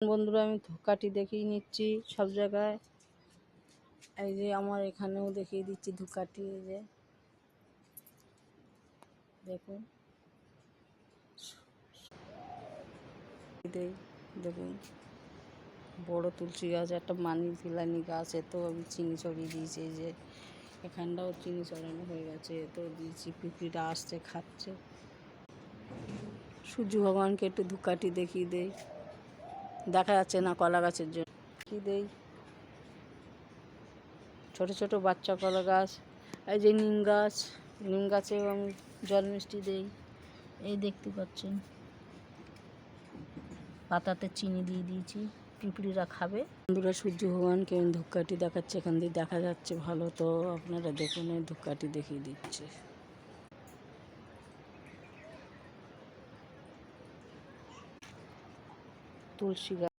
বন্ধুরা আমি ধূপকাঠি দেখিয়ে নিচ্ছি সব জায়গায়। এই যে আমার এখানেও দেখিয়ে দিচ্ছি ধূপকাঠি। এই যে দেখুন, দেখুন বড় তুলসী গাছ, একটা মানি ফিলানি গাছ, এতেও আমি চিনি ছড়িয়ে দিয়েছি। এই যে এখানটাও চিনি ছড়ানো হয়ে গেছে, এতেও দিয়েছি। পিঁপড়িটা আসছে, খাচ্ছে। সূর্য ভগবানকে একটু ধূপকাঠি দেখিয়ে দেই, দেখা যাচ্ছে না কলা গাছের জন্য। কি দেই, ছোট ছোট বাচ্চা কলা গাছ। এই যে নিম গাছ, নিম গাছেও আমি জল মিষ্টি দেই। এই দেখতে পাচ্ছেন পাতাতে চিনি দিয়ে দিয়েছি, পিঁপড়িরা খাবে। বন্ধুরা সূর্য ভগবানকে আমি ধূপকাঠি দেখাচ্ছে, এখান দিয়ে দেখা যাচ্ছে ভালো, তো আপনারা দেখুন এই ধূপকাঠি দেখিয়ে দিচ্ছে। তুলসী গাছ।